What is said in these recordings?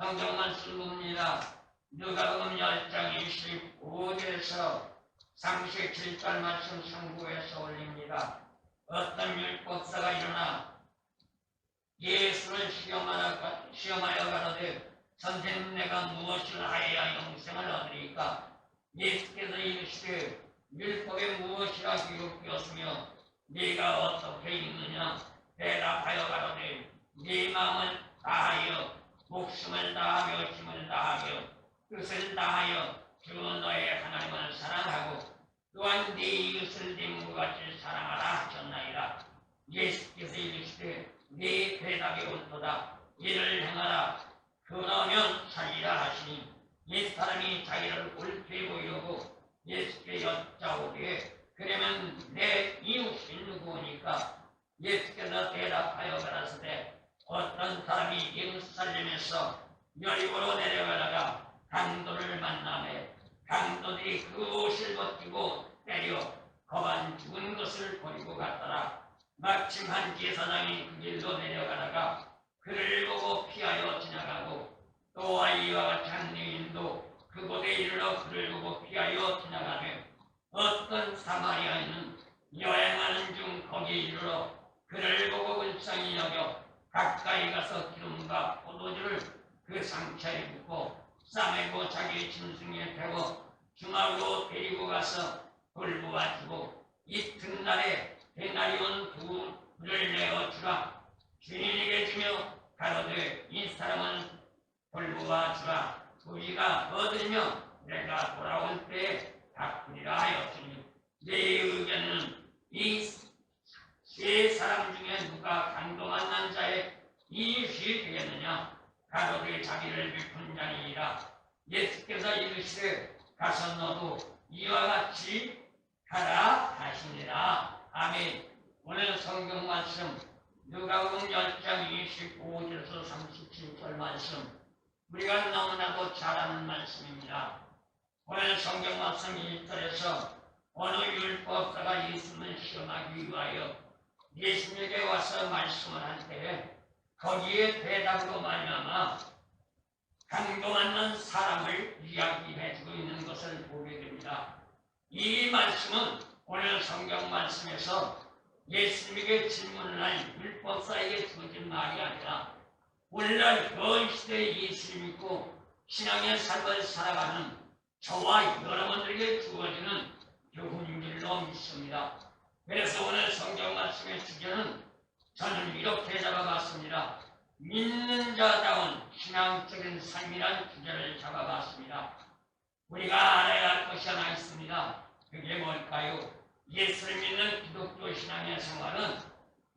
성경 말씀 봅니다. 누가복음 10장 25절에서 37절 말씀 상부에서 올립니다. 어떤 율법사가 일어나 예수를 시험하여 가로되 선생님 내가 무엇을 하여야 영생을 얻으리까? 예수께서 이르시되 율법에 무엇이라 기록되었으며 네가 어떻게 읽느냐? 대답하여 가로되 네 마음을 다하여 목숨을 다하며 힘을 다하며 뜻을 다하여 주 너의 하나님을 사랑하고 또한 네 이웃을 네 몸같이 사랑하라 하셨나이다. 예수께서 이르시되 네 대답이 옳도다. 이를 행하라. 그러면 살리라 하시니 이 사람이 자기를 옳게 보이려고 예수께 여짜오되 그러면 내 이웃이 누구니까? 예수께서 대답하여 가라사대 어떤 사람이 예루살렘에서 여리고로 내려가다가 강도를 만나매 강도들이 그 옷을 벗기고 때려 거반 죽은 것을 버리고 갔더라. 마침 한 제사장이 그 길로 내려가다가 그를 보고 피하여 지나가고 또한 이와 같이 한 여인도 그곳에 이르러 그를 보고 피하여 지나가되 어떤 사마리아인은 여행하는 중 거기에 이르러 그를 보고 불쌍히 여겨 가까이 가서 기름과 포도주를 그 상처에 붓고 싸매고 자기 짐승에 태워 중앙으로 데리고 가서 돌보아 주고 이튿날에 데나리온 두 불을 내어 주라. 주인에게 주며 가로되 이 사람은 돌보아 주라. 우리가 얻으며 내가 돌아올 때에 갚으리라 하였으니 내 의견은 이 세 사람 중에 누가 강도 만난 자의 이웃이 되겠느냐? 가로되 자기를 베푼 자니이다. 예수께서 이르시되 가서 너도 이와 같이 하라 하시니라. 아멘. 오늘 성경 말씀 누가복음 10장 25절에서 37절 말씀 우리가 너무나도 잘 아는 말씀입니다. 오늘 성경 말씀 1절에서 어느 율법사가 예수님을 시험하기 위하여 예수님에게 와서 말씀을 할 때에 거기에 대답으로 말미암아 강도 맞는 사람을 이야기해주고 있는 것을 보게 됩니다. 이 말씀은 오늘 성경 말씀에서 예수님에게 질문을 한 율법사에게 주어진 말이 아니라 오늘날 그 시대에 예수를 믿고 신앙의 삶을 살아가는 저와 여러분들에게 주어지는 교훈인 줄로 믿습니다. 그래서 오늘 성경 말씀의 주제는 저는 이렇게 잡아봤습니다. 믿는 자다운 신앙적인 삶이란 주제를 잡아봤습니다. 우리가 알아야 할 것이 하나 있습니다. 그게 뭘까요? 예수를 믿는 기독교 신앙의 생활은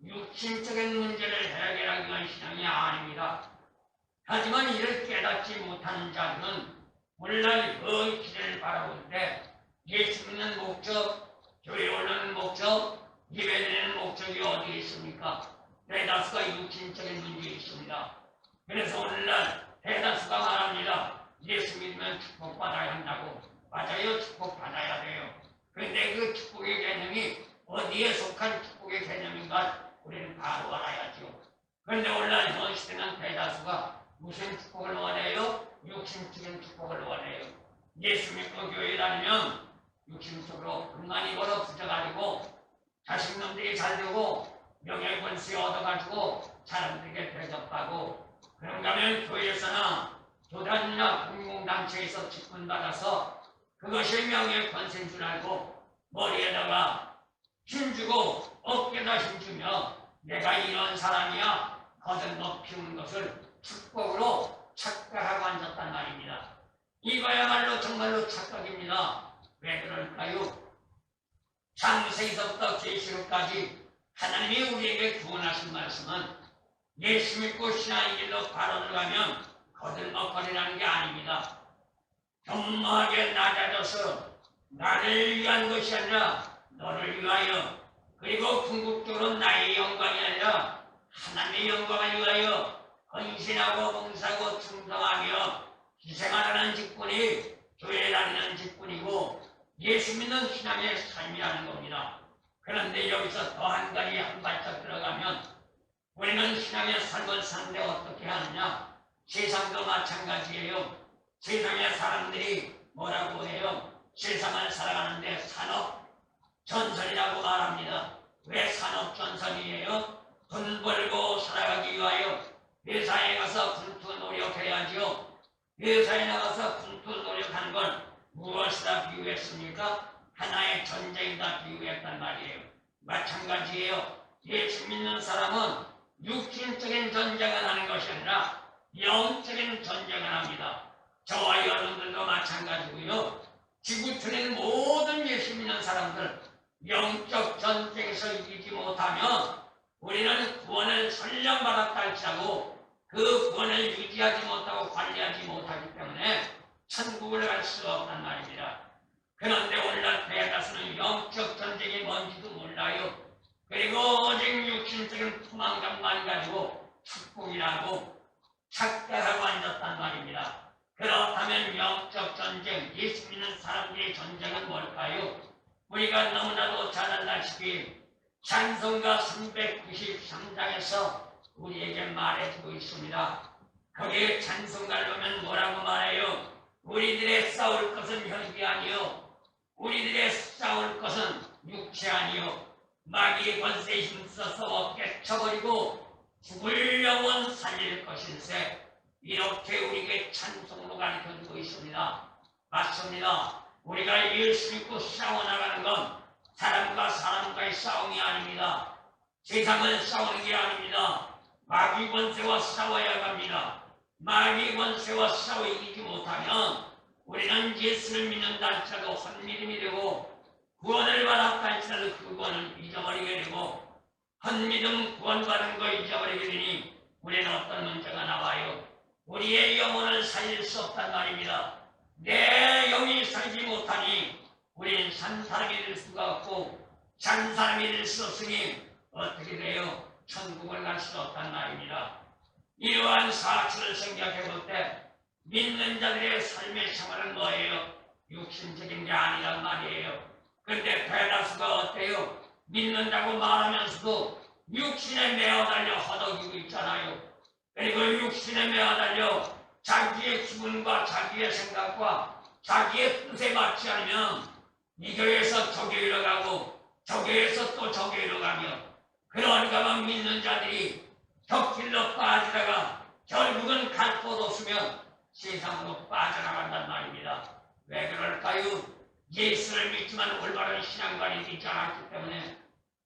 육신적인 문제를 해결하기 위한 신앙이 아닙니다. 하지만 이를 깨닫지 못하는 자들은 오늘날 그 시대를 바라볼 때 예수 믿는 목적, 교회 오는 목적, 예배드리는 목적이 어디에 있습니까? 대다수가 육신적인 문제에 있습니다. 그래서 오늘날 대다수가 말합니다. 예수 믿으면 축복받아야 한다고. 맞아요. 축복받아야 돼요. 그런데 그 축복의 개념이 어디에 속한 축복의 개념인가 우리는 바로 알아야죠. 그런데 오늘날 현 시대는 대다수가 무슨 축복을 원해요? 육신적인 축복을 원해요. 예수 믿고 교회 다니면 육신적으로 불만이 벌어 붙어가지고 자식놈들이 잘 되고 명예권세 얻어가지고 사람들에게 대접하고 그런가 하면 교회에서나 교단이나 공공단체에서 직분받아서 그것이 명예권세인 줄 알고 머리에다가 힘주고 어깨에다 힘주며 내가 이런 사람이야 거듭 피우는 것을 축복으로 착각하고 앉았단 말입니다. 이거야말로 정말로 착각입니다. 왜 그럴까요? 창세기서부터 계시록까지 하나님이 우리에게 구원하신 말씀은 예수 믿고 신앙의 길로 바로 들어가면 거들먹거리라는 게 아닙니다. 겸허하게 낮아져서 나를 위한 것이 아니라 너를 위하여 그리고 궁극적으로 나의 영광이 아니라 하나님의 영광을 위하여 헌신하고 봉사하고 충성하며 희생하라는 직분이 교회에 다니는 직분이고 예수 믿는 신앙의 삶이라는 겁니다. 그런데 여기서 더 한 가지 한 발짝 들어가면 우리는 신앙의 삶을 사는데 어떻게 하느냐? 세상도 마찬가지예요. 세상의 사람들이 뭐라고 해요? 세상을 살아가는데 산업 전선이라고 말합니다. 왜 산업 전선이에요? 돈 벌고 살아가기 위하여 회사에 가서 분투 노력해야지요. 회사에 나가서 분투 노력하는 건 무엇이다 비유했습니까? 하나의 전쟁이다 비유했단 말이에요. 마찬가지예요. 예수 믿는 사람은 육신적인 전쟁을 하는 것이 아니라 영적인 전쟁을 합니다. 저와 여러분들도 마찬가지고요. 지구촌의 모든 예수 믿는 사람들 영적 전쟁에서 이기지 못하면 우리는 구원을 설령 받았다 할지라도 그 구원을 유지하지 못하고 관리하지 못하기 때문에 천국을 갈 수가 없단 말입니다. 그런데 오늘날 대다수는 영적 전쟁이 뭔지도 몰라요. 그리고 오직 육신적인 포만감만 가지고 축복이라고 착각하고 앉았단 말입니다. 그렇다면 영적 전쟁, 예수 믿는 사람들의 전쟁은 뭘까요? 우리가 너무나도 잘 알다시피 찬송가 393장에서 우리에게 말해주고 있습니다. 거기에 찬송가를 보면 뭐라고 말해요? 우리들의 싸울 것은 혈기 아니요 우리들의 싸울 것은 육체 아니요 마귀의 권세에 힘써서 깨쳐버리고 죽을 영혼 살릴 것일세. 이렇게 우리에게 찬송으로 가르쳐주고 있습니다. 맞습니다. 우리가 예수 믿고 싸워나가는 건 사람과 사람과의 싸움이 아닙니다. 세상을 싸우는 게 아닙니다. 마귀 권세와 싸워야 합니다. 마귀 권세와 싸워 이기지 못하면 우리는 예수를 믿는다 할지라도 헛믿음이 되고 구원을 받았다 할지라도 그 구원을 잊어버리게 되고 헛믿음 구원받은 거 잊어버리게 되니 우리는 어떤 문제가 나와요? 우리의 영혼을 살릴 수 없단 말입니다. 내 영이 살지 못하니 우리는 산 사람이 될 수가 없고 산 사람이 될 수 없으니 어떻게 돼요? 천국을 갈 수 없단 말입니다. 이러한 사실을 생각해 볼 때 믿는 자들의 삶의 생활은 뭐예요? 육신적인 게 아니란 말이에요. 그런데 대다수가 어때요? 믿는다고 말하면서도 육신에 매어달려 허덕이고 있잖아요. 그리고 육신에 매어달려 자기의 기분과 자기의 생각과 자기의 뜻에 맞지 않으면 이 교회에서 저 교회로 가고 저 교회에서 또 저 교회로 가며 그러니까만 믿는 자들이 격길로 빠지다가 결국은 갈 곳 없으면 세상으로 빠져나간단 말입니다. 왜 그럴까요? 예수를 믿지만 올바른 신앙관이 되지 않았기 때문에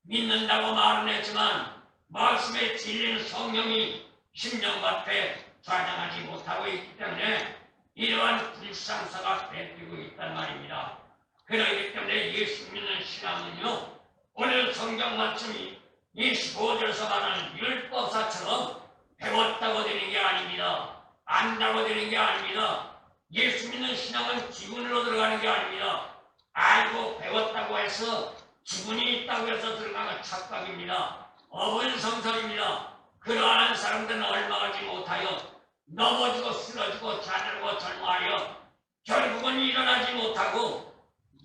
믿는다고 말은 했지만 말씀에 진리는 성령이 심령밭에 좌장하지 못하고 있기 때문에 이러한 불상사가 뱉히고 있단 말입니다. 그렇기 때문에 예수 믿는 신앙은요, 오늘 성경 말씀이 25절에서 말하는 율법사처럼 배웠다고 되는 게 아닙니다. 안다고 되는 게 아닙니다. 예수 믿는 신앙은 기분으로 들어가는 게 아닙니다. 알고 배웠다고 해서 기분이 있다고 해서 들어가는 착각입니다. 어불성설입니다. 그러한 사람들은 얼마하지 못하여 넘어지고 쓰러지고 자들고 절망하여 결국은 일어나지 못하고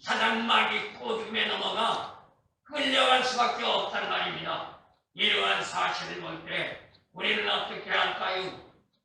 사단 마귀 꼬죽임에 넘어가 끌려갈 수밖에 없다는 말입니다. 이러한 사실을 볼 때 우리는 어떻게 할까요?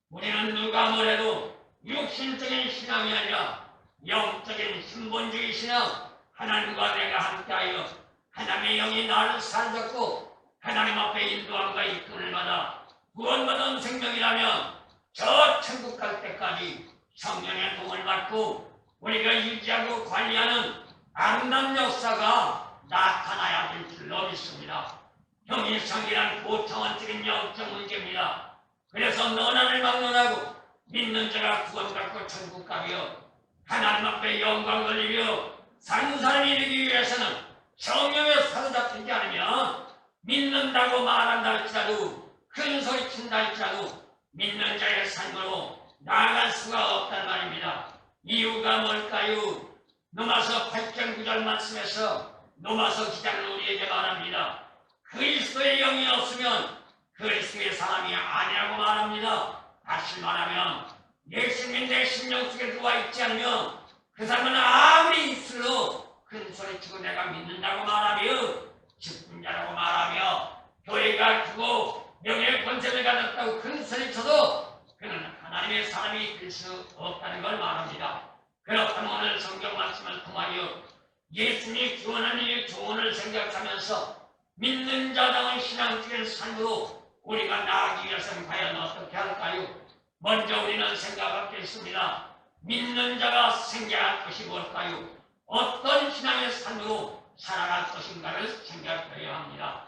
우리는 누가 뭐래도 육신적인 신앙이 아니라 영적인 신본주의 신앙, 하나님과 내가 함께하여 하나님의 영이 나를 살렸고 하나님 앞에 인도함과 이끌을 받아 구원받은 생명이라면 저 천국 갈 때까지 성령의 도움을 받고 우리가 유지하고 관리하는 아름다운 역사가 나타나야 될 줄로 믿습니다. 형이성이란 고차원적인 영적 문제입니다. 그래서 너난을 막론하고 믿는 자가 구원받고 천국 가며 하나님 앞에 영광 돌리며 사는 사람이 되기 위해서는 성령에 사로잡히지 않으면 믿는다고 말한다 할지라도 큰 소리 친다 할지라도 믿는 자의 삶으로 나아갈 수가 없단 말입니다. 이유가 뭘까요? 로마서 8장 9절 말씀에서 로마서 기자는 우리에게 말합니다. 그리스도의 영이 없으면 그리스도의 사람이 아니라고 말합니다. 다시 말하면 예수님이 내 심령 속에 들어와 있지 않으면 그 사람은 아무리 입술로 큰 소리치고 내가 믿는다고 말하며 직분자라고 말하며 교회가 주고 명예의 권세를 가졌다고 큰 소리쳐도 그는 하나님의 사람이 될 수 없다는 걸 말합니다. 그렇다면 오늘 성경 말씀을 통하여 예수님이 기원하는 이 교훈을 생각하면서 믿는 자다운 신앙적인 삶으로 우리가 나아가기 위해서는 과연 어떻게 할까요? 먼저 우리는 생각하겠습니다. 믿는 자가 생각할 것이 뭘까요? 어떤 신앙의 삶으로 살아갈 것인가를 생각해야 합니다.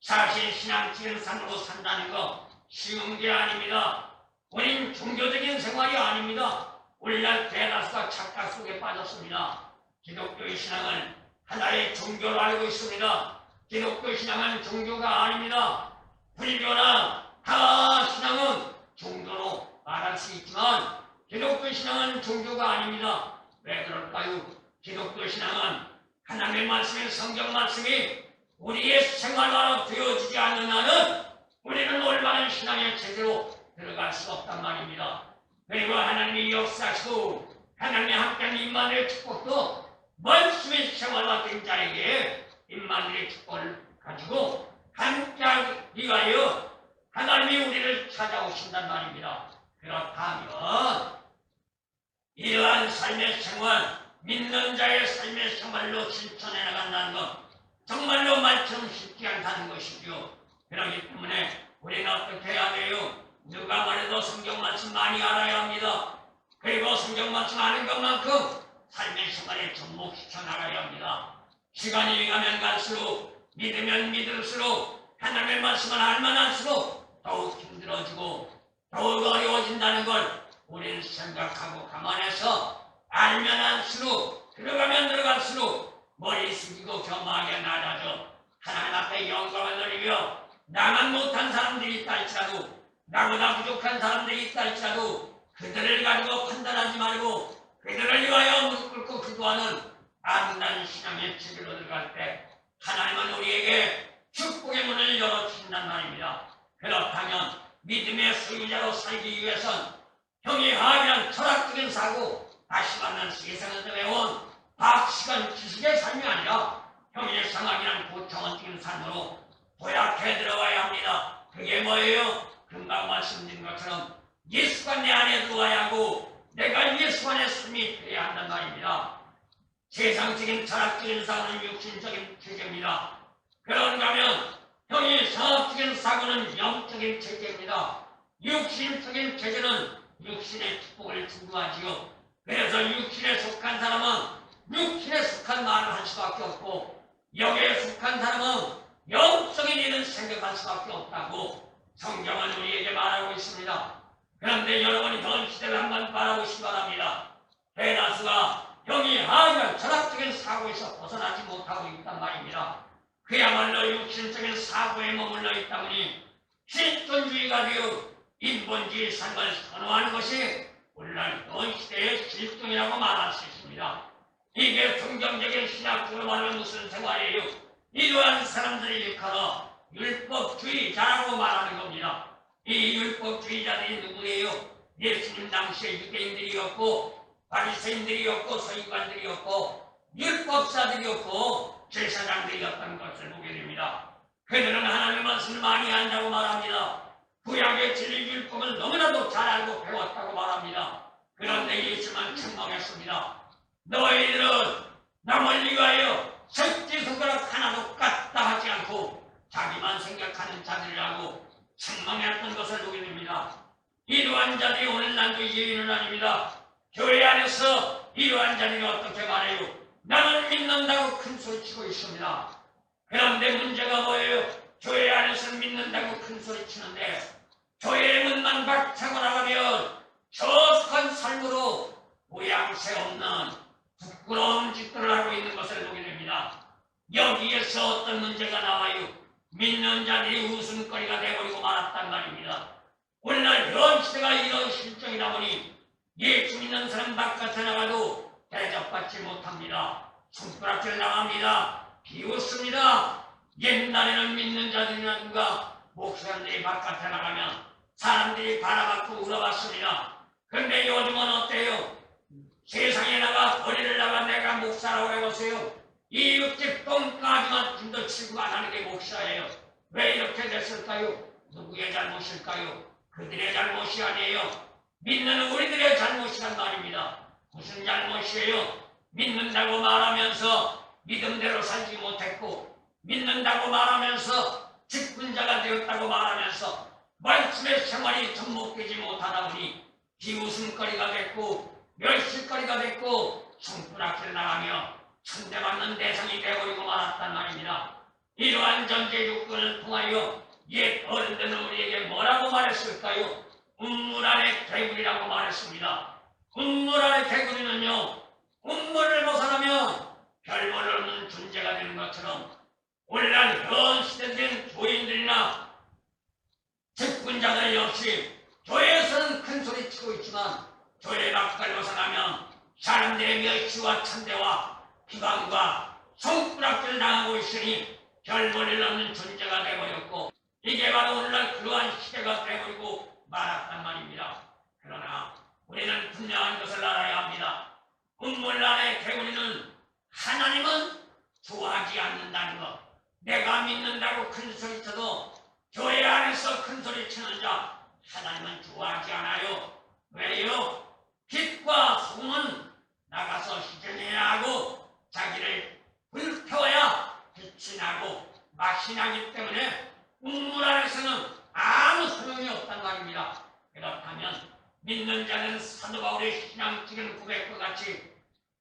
사실 신앙적인 삶으로 산다는 거 쉬운 게 아닙니다. 우린 종교적인 생활이 아닙니다. 오늘날 대다수가 착각 속에 빠졌습니다. 기독교의 신앙은 하나의 종교로 알고 있습니다. 기독교 신앙은 종교가 아닙니다. 불교나 타 신앙은 종교로 말할 수 있지만 기독교 신앙은 종교가 아닙니다. 왜 그럴까요? 기독교 신앙은 하나님의 말씀의 성경 말씀이 우리의 생활화로 되어지지 않는 한은 우리는 올바른 신앙에 제대로 들어갈 수 없단 말입니다. 그리고 하나님이 역사시고 하나님의 함께하는 임마누엘의 축복도 말씀의 생활화된 자에게 임마누엘의 축복을 가지고 함께하기 위하여 하나님이 우리를 찾아오신단 말입니다. 그렇다면 이러한 삶의 생활, 믿는 자의 삶의 생활로 실천해 나간다는 것 정말로 말처럼 쉽지 않다는 것이죠. 그렇기 때문에 우리는 어떻게 해야 돼요? 누가 말해도 성경 말씀 많이 알아야 합니다. 그리고 성경 말씀 아는 것만큼 삶의 생활에 접목시켜 나가야 합니다. 시간이 가면 갈수록 믿으면 믿을수록 하나님의 말씀을 알면 할수록 더욱 힘들어지고 더욱 어려워진다는 걸 우리는 생각하고 감안해서 알면 할수록 들어갈수록 머리 숙이고 겸허하게 나아져 하나님 앞에 영광을 돌리며 나만 못한 사람들이 있다 할지라도 나보다 부족한 사람들이 있다 할지라도 그들을 가지고 판단하지 말고 그들을 위하여 무릎 꿇고 기도하는 아름다운 신앙의 지기로 들어갈 때 하나님은 우리에게 축복의 문을 열어주신단 말입니다. 그렇다면 믿음의 소유자로 살기 위해선 형이 하이란 철학적인 사고 다시 만난 세상에서 배운 박시간 지식의 삶이 아니라 형의 상황이란 고청원적인 삶으로 도약해 들어가야 합니다. 그게 뭐예요? 금방 말씀드린 것처럼 예수가 내 안에 들어와야 하고 내가 예수 안에 삶이 되어야 한단 말입니다. 세상적인 철학적인 사고는 육신적인 체제입니다. 그런가 하면 형이 성학적인 사고는 영적인 체제입니다. 육신적인 체제는 육신의 축복을 추구하지요. 그래서 육신에 속한 사람은 육신에 속한 말을 할 수밖에 없고 영에 속한 사람은 영적인 일을 생각할 수밖에 없다고 성경은 우리에게 말하고 있습니다. 그런데 여러분이 전 시대를 한번 바라보시기 바랍니다. 대다수가 형이 하이란 철학적인 사고에서 벗어나지 못하고 있단 말입니다. 그야말로 육신적인 사고에 머물러 있다 보니 실존주의가 되어 인본주의 삶을 선호하는 것이 오늘날 현 시대의 실종이라고 말할 수 있습니다. 이게 성경적인 신학적으로 말하면 무슨 생활이에요? 이러한 사람들이 일컬어 율법주의자라고 말하는 겁니다. 이 율법주의자들이 누구예요? 예수님 당시에 유대인들이었고 바리새인들이었고 서기관들이었고 율법사들이었고 제사장들이었던 것을 보게 됩니다. 그들은 하나님의 말씀을 많이 안다고 말합니다. 구약의 진리 율법을 너무나도 잘 알고 배웠다고 말합니다. 그런데 예수만 책망했습니다. 너희들은 남을 위하여 새끼손가락 하나도 갖다 하지 않고 자기만 생각하는 자들이라고 책망했던 것을 보게 됩니다. 이러한 자들이 오늘날도 예의는 아닙니다. 교회 안에서 이러한 자들이 어떻게 말해요? 나는 믿는다고 큰 소리치고 있습니다. 그런데 문제가 뭐예요? 교회 안에서 믿는다고 큰 소리치는데 교회의 문만 박차고 나가면 저속한 삶으로 모양새 없는 부끄러운 짓들을 하고 있는 것을 보게 됩니다. 여기에서 어떤 문제가 나와요? 믿는 자들이 웃음거리가 되어버리고 말았단 말입니다. 오늘날 현 시대가 이런 실정이다 보니 예수 믿는 사람 바깥에 나가도 대접받지 못합니다. 손가락질 나갑니다. 비웃습니다. 옛날에는 믿는 자들이나 누가 목사님들이 바깥에 나가면 사람들이 바라봤고 울어봤습니다. 그런데 요즘은 어때요? 세상에 나가 거리를 나가 내가 목사라고 해보세요. 이 육집 똥강아지만 힘도 치고 안 하는 게 목사예요. 왜 이렇게 됐을까요? 누구의 잘못일까요? 그들의 잘못이 아니에요. 믿는 우리들의 잘못이란 말입니다. 무슨 잘못이에요? 믿는다고 말하면서 믿음대로 살지 못했고, 믿는다고 말하면서 직분자가 되었다고 말하면서 말씀의 생활이 접목되지 못하다 보니 비웃음거리가 됐고 멸실거리가 됐고 성불학교를 나가며 천대받는 대상이 되어버리고 말았단 말입니다. 이러한 전제 조건을 통하여 옛 어른들은 우리에게 뭐라고 말했을까요? 운물 안에 개구리라고 말했습니다. 운물 안에 개구리는요, 운물을 벗어나면 별볼 없는 존재가 되는 것처럼 오늘날 현 시대된 교인들이나 직분자들 역시 교회에서는 큰 소리 치고 있지만 교회 밖을 벗어나면 사람들의 멸시와 천대와 비방과 성불학교를 당하고 있으니 별볼일 없는 존재가 되어버렸고, 이게 바로 오늘날 그러한 시대가 되어버리고 말았단 말입니다. 그러나 우리는 분명한 것을 알아야 합니다. 운물 안에 개구리는 하나님은 좋아하지 않는다는 것. 내가 믿는다고 큰 소리 쳐도 교회 안에서 큰 소리 치는 자 하나님은 좋아하지 않아요. 왜요? 빛과 소금은 나가서 희전해야 하고 자기를 불태워야 빛이 나고 맛이 나기 때문에 운물 안에서는 아무 소용이 없단 말입니다. 그렇다면 믿는 자는 사도 바울의 신앙적인 고백과 같이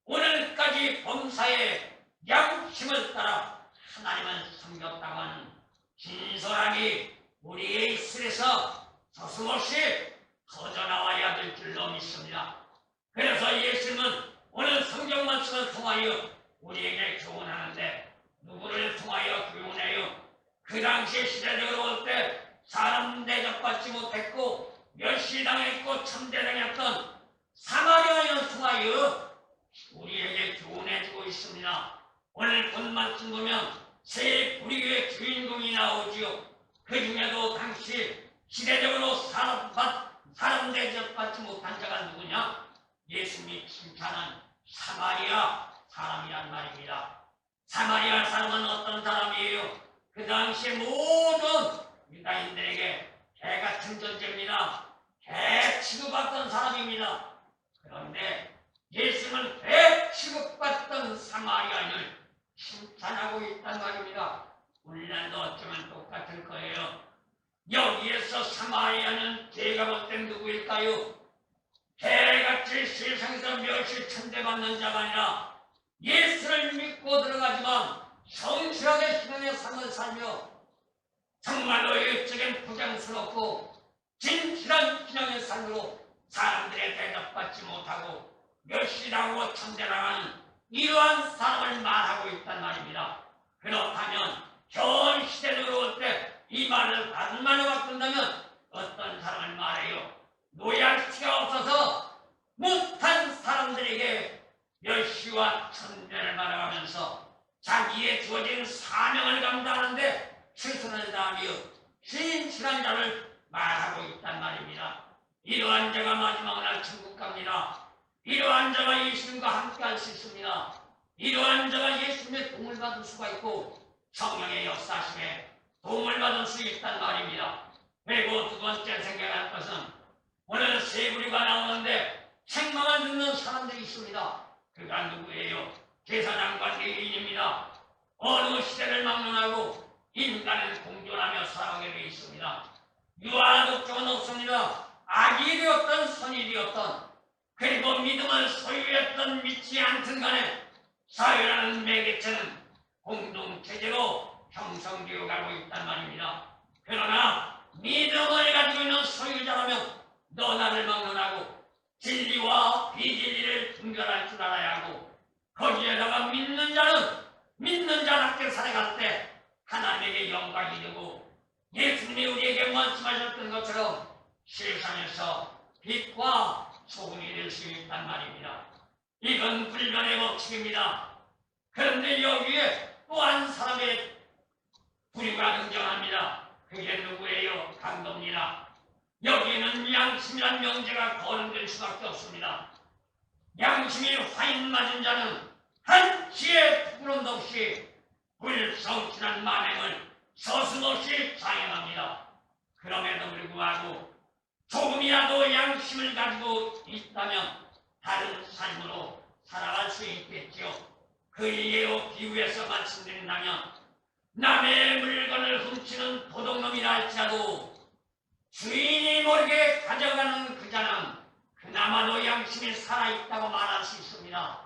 오늘까지 범사의 양심을 따라 하나님을 섬겼다고 하는 진솔함이 우리의 입술에서 서슴없이 터져나와야 될 줄로 믿습니다. 그래서 예수님은 오늘 성경 말씀을 통하여 우리에게 교훈하는데 누구를 통하여 교훈해요? 그 당시에 시대적으로 볼 때 사람 대접받지 못했고 멸시당했고 천대당했던 사마리아인을 통하여 우리에게 교훈해주고 있습니다. 오늘 본 말씀 보면 세 부류의 주인공이 나오지요. 그 중에도 당시 시대적으로 사람 대접받지 못한 자가 누구냐? 예수님이 칭찬한 사마리아 사람이란 말입니다. 사마리아 사람은 어떤 사람이에요? 그 당시 모든 유다인들에게 개같은 존재입니다. 개 취급받던 사람입니다. 그런데 예수님은 개 취급받던 사마리아인을 칭찬하고 있단 말입니다. 우리나라도 어쩌면 똑같을 거예요. 여기에서 사마리아는 제가 볼 땐 누구일까요? 개같이 세상에서 멸시 천대받는 자가 아니라 예수를 믿고 들어가지만 성실하게 신앙의 삶을 살며 정말로 일적인 부정스럽고 진실한 신앙의 삶으로 사람들의 대접받지 못하고 멸시당하고 천대당하는 이러한 사람을 말하고 있단 말입니다. 그렇다면 현 시대로 올 때 이 말을 다른 말로 바꾼다면 어떤 사람을 말해요? 노약티가 없어서 못한 사람들에게 멸시와 천대를 말하면서 자기의 주어진 사명을 감당하는데 최선을 다하며 신실한 자를 말하고 있단 말입니다. 이러한 자가 마지막 날 천국 갑니다. 이러한 자가 예수님과 함께 할 수 있습니다. 이러한 자가 예수님의 도움을 받을 수가 있고 성령의 역사심에 도움을 받을 수 있단 말입니다. 그리고 두 번째 생각할 것은 오늘 세 부류가 나오는데 책망을 듣는 사람들이 있습니다. 그가 누구예요? 제사장과 레위인입니다. 어느 시대를 막론하고 인간은 공존하며 살아가게 되어 있습니다. 유아 독점은 없습니다. 악이 되었던 선이 되었던 그리고 믿음을 소유했던 믿지 않든 간에 사회라는 매개체는 공동체제로 형성되어 가고 있단 말입니다. 그러나 믿음을 가지고 있는 소유자라면 너 나를 막론하고 진리와 비진리를 분별할 줄 알아야 하고 거기에다가 믿는 자는 믿는 자답게 살아갈 때 하나님에게 영광이 되고 예수님이 우리에게 말씀하셨던 것처럼 세상에서 빛과 소금이 될 수 있단 말입니다. 이건 불변의 법칙입니다. 그런데 여기에 또 한 사람의 부류가 등장합니다. 그게 누구예요? 강도입니다. 여기에는 양심이란 명제가 거론될 수밖에 없습니다. 양심이 화인 맞은 자는 한치의 투구름도 없이 불성실한 만행을 서슴없이 자행합니다. 그럼에도 불구하고 조금이라도 양심을 가지고 있다면 다른 삶으로 살아갈 수 있겠지요. 그 예로 비유해서 말씀드린다면 남의 물건을 훔치는 도둑놈이라 할지라도 주인이 모르게 가져가는 그 자는 그나마도 양심이 살아있다고 말할 수 있습니다.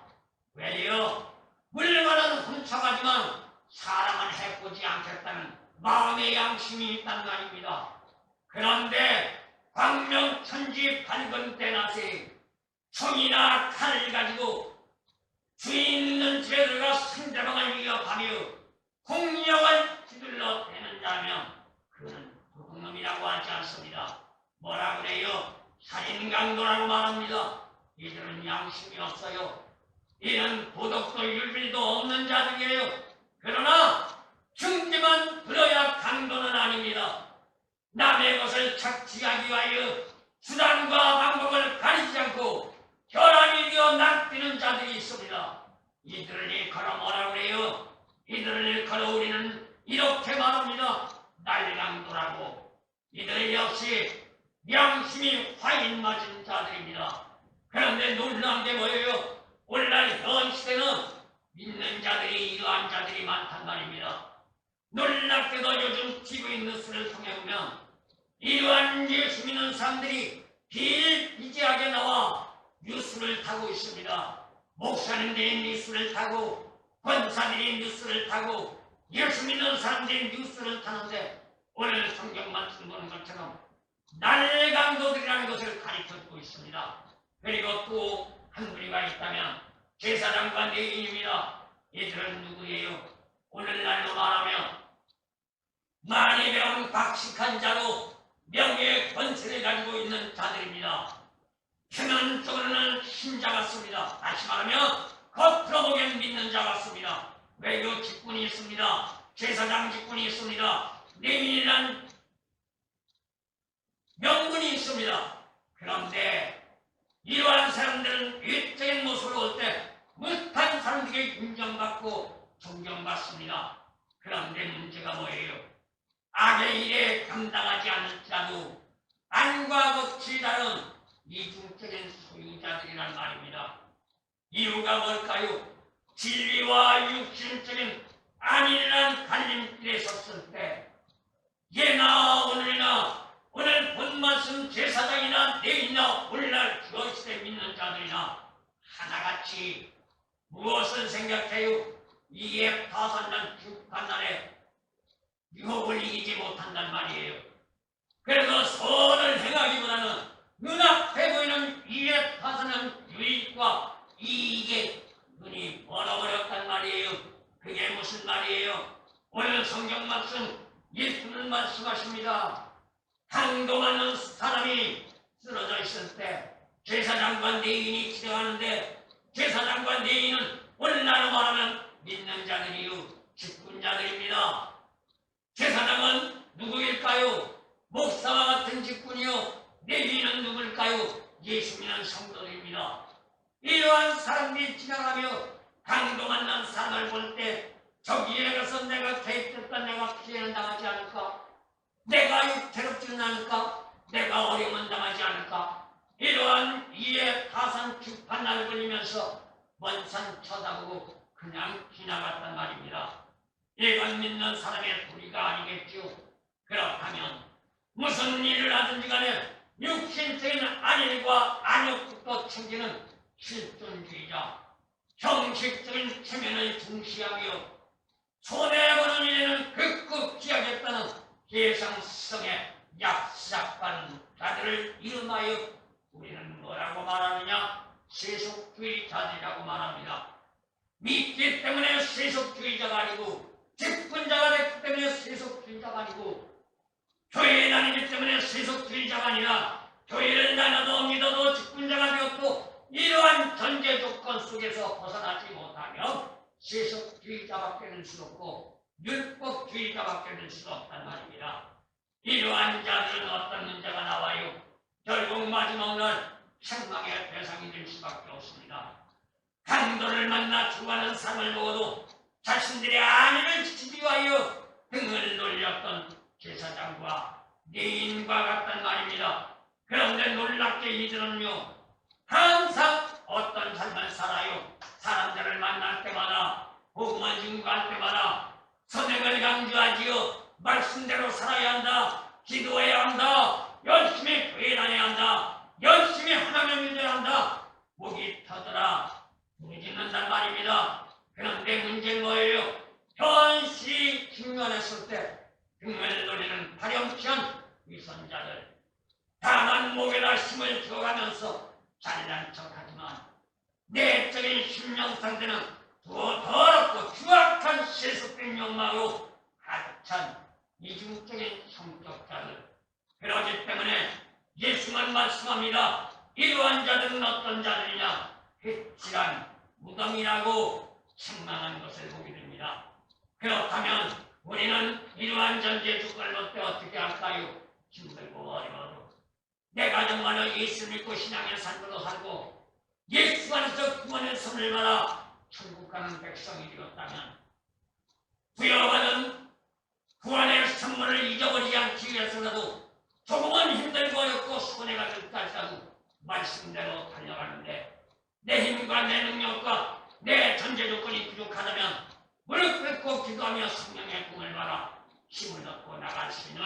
왜요? 물건은 훔쳐가지만 사람은 해보지 않겠다는 마음의 양심이 있단 말입니다. 그런데 광명천지 밝은 때낮에 총이나 칼을 가지고 주인 있는 집에 들어가 상대방을 위협하며 공력을 휘둘러 대는 자면 그는 도둑놈이라고 하지 않습니다. 뭐라 그래요? 살인강도라고 말합니다. 이들은 양심이 없어요. 이는 도덕도 율비도 없는 자들이에요. 그러나 중지만 들어야 강도는 아닙니다. 남의 것을 착취하기 위하여 수단과 방법을 가리지 않고 혈안이 되어 낚이는 자들이 있습니다. 이들을 일컬어 뭐라 그래요? 이들을 일컬어 우리는 이렇게 말합니다. 날강도라고. 이들 역시 양심이 화인 맞은 자들입니다. 그런데 놀라운 게 뭐예요? 오늘날 현 시대는 믿는 자들이 이러한 자들이 많단 말입니다. 놀랍게도 요즘 TV 뉴스를 통해 보면 이러한 예수 믿는 사람들이 비일비재하게 나와 뉴스를 타고 있습니다. 목사님들이 뉴스를 타고 권사들이 뉴스를 타고 예수 믿는 사람들이 뉴스를 타는데 오늘 성경 말씀 보는 것처럼 날강도들이라는 것을 가르쳐주고 있습니다. 그리고 또 한 무리가 있다면 제사장과 레위인입니다. 이들은 누구예요? 오늘날로 말하면 많이 배운 박식한 자로 명예의 권세를 가지고 있는 자들입니다. 표면적으로는 신자 같습니다. 다시 말하면 겉으로 보기엔 믿는 자 같습니다. 외교 직분이 있습니다. 제사장 직분이 있습니다. 레위인이라는 명분이 있습니다. 그런데 이러한 사람들은 외적인 모습으로 올 때 못한 사람들에게 인정받고 존경받습니다. 그런데 문제가 뭐예요? 악의 일에 감당하지 않을지라도 안과 겉이 다른 이중적인 소유자들이란 말입니다. 이유가 뭘까요? 진리와 육신적인 안이란 갈림길에 섰을 때 예나 오늘이나 오늘 본말씀 제사장이나 내일이나 오늘날 주어시대 믿는 자들이나 하나같이 무엇을 생각해요? 이에 파산난 죽판날에 유혹을 이기지 못한단 말이에요. 그래서 선을 행하기보다는 눈앞에 보이는 이에 파산한 유익과 이익에 눈이 멀어버렸단 말이에요. 그게 무슨 말이에요? 오늘 성경 말씀 예수는 말씀하십니다. 강도맞는 사람이 쓰러져 있을 때 제사장과 레위인이 기도하는데 제사장과 레위인은 오늘날로 말하면 믿는 자들이요 직분자들입니다. 제사장은 누구일까요? 목사와 같은 직분이요. 레위인은 누구일까요? 예수 믿는 성도들입니다. 이러한 사람들이 지나가며 강도 만난 사람을 볼 때 저기에 가서 내가 개입됐다 내가 피해는 당하지 않을까? 내가 육태롭지는 않을까? 내가 어려움은 당하지 않을까? 이러한 이에 타산 주판날 걸리면서 먼 산 쳐다보고 그냥 지나갔단 말입니다. 이건 믿는 사람의 도리가 아니겠죠. 그렇다면 무슨 일을 하든지 간에 육신적인 안일과 안욕부터 챙기는 실존주의자, 형식적인 체면을 중시하며 손해보는 일에는 극극 피하겠다는 개성성의 약삭한 자들을 이름하여 우리는 뭐라고 말하느냐? 세속주의자들이라고 말합니다. 믿기 때문에 세속주의자가 아니고 직분자가 됐기 때문에 세속주의자가 아니고 교회에 다니기 때문에 세속주의자가 아니라 교회를 다녀도 믿어도 직분자가 되었고 이러한 전제 조건 속에서 벗어나지 못하면 세속주의자밖에 될 수 없고 율법주의자밖에 될 수 없단 말입니다. 이러한 자들은 어떤 문제가 나와요? 결국 마지막 날 책망의 대상이 될 수밖에 없습니다. 강도를 만나 죽어가는 삶을 보고도 자신들의 안위를 지키기 위하여 등을 돌렸던 제사장과 레위인과 같단 말입니다. 그런데 놀랍게 이들은요, 항상 어떤 삶을 살아요. 사람들을 만날 때마다, 복음을 증거할 때마다 선행을 강조하지요. 말씀대로 살아야 한다. 기도해야 한다. 열심히 교회 다녀야 한다. 열심히 하나님을 믿어야 한다. 목이 터더라 부르짖는단 말입니다. 그런데 문제는 뭐예요? 현실이 직면했을 때 등을 노리는 파렴치한 위선자들, 다만 목에다 힘을 주어가면서 잘난 척하지만 내적인 심령 상태는 더럽고 추악한 세속된 욕망으로 가득 찬 이중적인 성격자들. 그러기 때문에 예수만 말씀합니다. 이러한 자들은 어떤 자들이냐? 흑질한 무덤이라고 책망한 것을 보게 됩니다. 그렇다면 우리는 이러한 전제 조건을 볼 때 어떻게 할까요? 힘들고 어려워도 내가 정말로 예수 믿고 신앙의 삶으로 살고 예수 안에서 구원의 선을 받아 천국 가는 백성이 되었다면 부여받은 구원의 선물을 잊어버리지 않기 위해서라도 조금은 힘들고 어렵고 손해가 될까지라도 말씀대로 달려가는데 내 힘과 내 능력과 내 전제 조건이 부족하다면 무릎 꿇고 기도하며 성령의 꿈을 받아 힘을 얻고 나갈 수 있는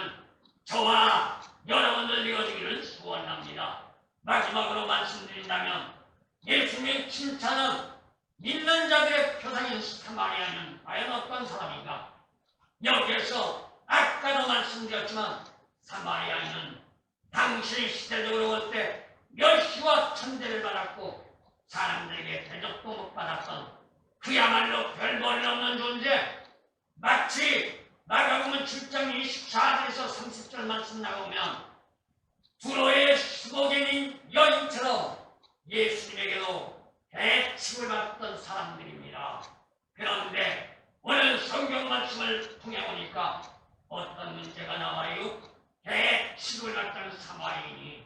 저와 여러분들 되어주기를 소원합니다. 마지막으로 말씀드린다면 예수님의 칭찬은 믿는 자들의 표상인 사마리아는 과연 어떤 사람인가? 여기에서 아까도 말씀드렸지만 사마리아인은 당시 시대적으로 볼 때 멸시와 천대를 받았고 사람들에게 대접도 못 받았던 그야말로 별 볼일 없는 존재, 마치 마가복음 7장 24절에서 30절 말씀 나오면 두로의 수고객인 여인처럼 예수님에게도 대칭을 받던 사람들입니다. 그런데 오늘 성경 말씀을 통해 보니까 어떤 문제가 나와요? 대칭을 받던 사마리인이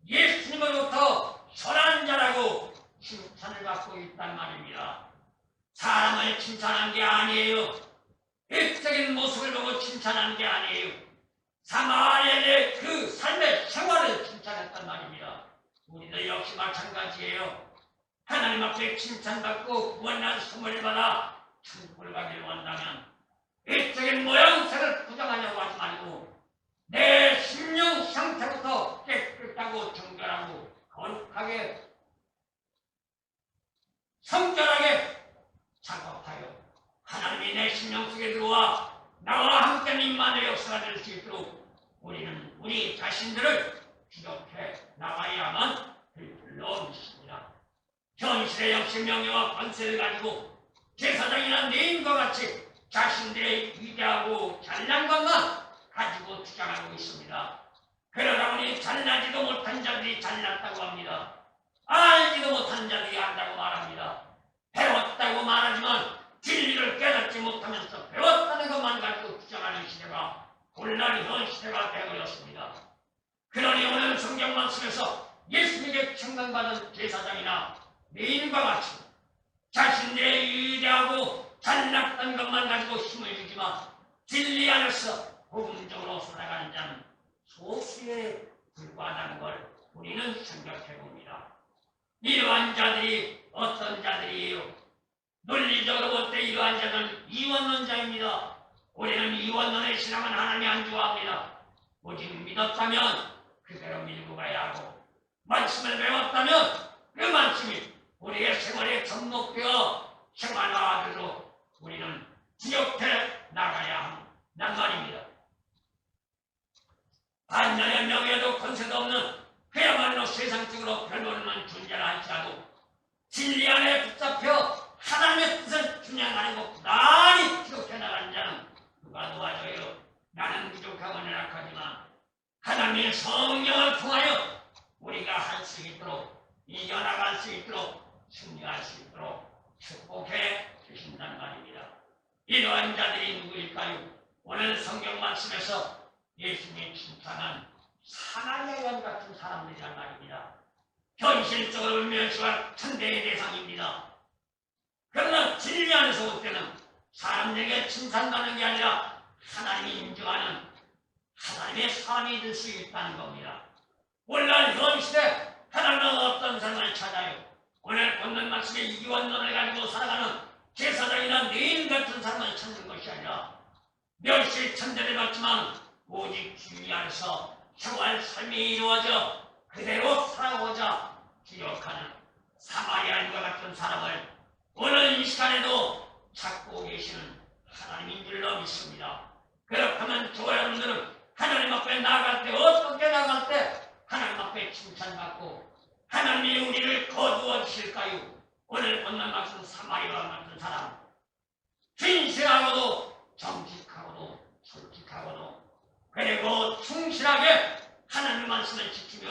예수님으로부터 선한 자라고 칭찬을 받고 있단 말입니다. 사람을 칭찬한 게 아니에요. 일적인 모습을 보고 칭찬한 게 아니에요. 사마리아의 그 삶의 생활을 칭찬했단 말입니다. 우리도 역시 마찬가지예요. 하나님 앞에 칭찬받고 구원난 선물을 받아 천국을 가기를 원한다면 일적인 모양새를 부정하려고 하지 말고 내 심령 상태부터 깨끗하고 정결하고 거룩하게 성결하게 작업하여 하나님이 내 심령 속에 들어와 나와 함께 임만의 역사가 될 수 있도록 우리는 우리 자신들을 기억해 나가야만 될 줄로 믿습니다. 현실의 역시 명예와 권세를 가지고 제사장이나 내인과 같이 자신들의 위대하고 잘난 것만 가지고 주장하고 있습니다. 그러다 보니 잘나지도 못한 자들이 잘났다고 합니다. 알지도 못한 자들이 안다고 말합니다. 배웠다고 말하지만 진리를 깨닫지 못하면서 배웠다는 것만 가지고 주장하는 시대가 곤란히 현 시대가 되어버렸습니다. 그러니 오늘 성경 말씀에서 예수님께 청강받은 제사장이나 레인과 같이 자신들의 위대하고 잘났던 것만 가지고 힘을 주지만 진리 안에서 복음적으로 살아가는 자는 소수에 불과하다는 걸 우리는 생각해 봅니다. 이러한 자들이 어떤 자들이에요? 논리적으로 볼 때 이러한 자들은 이원론자입니다. 우리는 이원론의 신앙은 하나님이 안 좋아합니다. 오직 믿었다면 그대로 밀고 가야 하고 말씀을 배웠다면 그 말씀이 우리의 생활에 접목되어 생활화되도록 우리는 기억해 나가야 한단 말입니다. 반년의 명예도 권세도 없는 그야말로 세상적으로 별모르는 존재라 할지라도 진리 안에 붙잡혀 하나님의 뜻을 준행하려고 부단히 기록해 나가는 자는 누가 도와줘요? 나는 부족하고 연약하지만 하나님의 성령을 통하여 우리가 할 수 있도록 이겨나갈 수 있도록 승리할 수 있도록 축복해 주신단 말입니다. 이러한 자들이 누구일까요? 오늘 성경 말씀에서 예수님이 칭찬한 사마리아인 같은 사람들이란 말입니다. 현실적으로 멸시와 천대의 대상입니다. 그러나 진리 안에서 볼 때는 사람에게 칭찬받는 게 아니라 하나님이 인정하는 하나님의 사람이 될 수 있다는 겁니다. 오늘날 현 시대 하나님은 어떤 삶을 찾아요? 오늘 본문 말씀의 이원론을 가지고 살아가는 제사장이나 내인 같은 삶을 찾는 것이 아니라 멸실 천대를 받지만 오직 주님 안에서 생활 삶이 이루어져 그대로 살아오자 기억하는 사마리아인과 같은 사람을 오늘 이 시간에도 찾고 계시는 하나님인 줄로 믿습니다. 그렇다면 저와 여러분들은 하나님 앞에 나아갈 때 어떻게 나아갈 때 하나님 앞에 칭찬받고 하나님이 우리를 거두어 주실까요? 오늘 본문 말씀 사마리아와 같은 사람 진실하고도 정직하고도 솔직하고도 그리고 충실하게 하나님 말씀을 지키며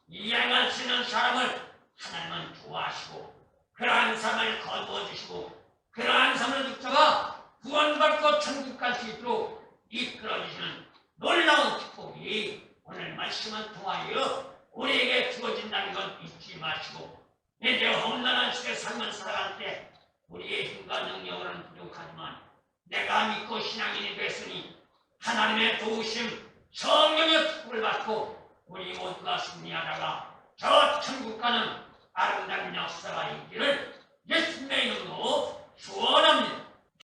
이행할 수 있는 사람을 하나님은 좋아하시고 그러한 삶을 거두어 주시고 그러한 삶을 붙잡아 구원받고 천국 갈 수 있도록 이끌어 주시는 놀라운 축복이 오늘 말씀을 통하여 우리에게 주어진다는 것 잊지 마시고 이제 험난한 시대 삶을 살아갈 때 우리의 힘과 능력으로는 부족하지만 내가 믿고 신앙인이 됐으니 하나님의 도우심 성령의 축복을 받고 우리 모두가 승리하다가 저 천국 가는 아름다운 역사가 있기를 예수님의 이름으로 축원합니다.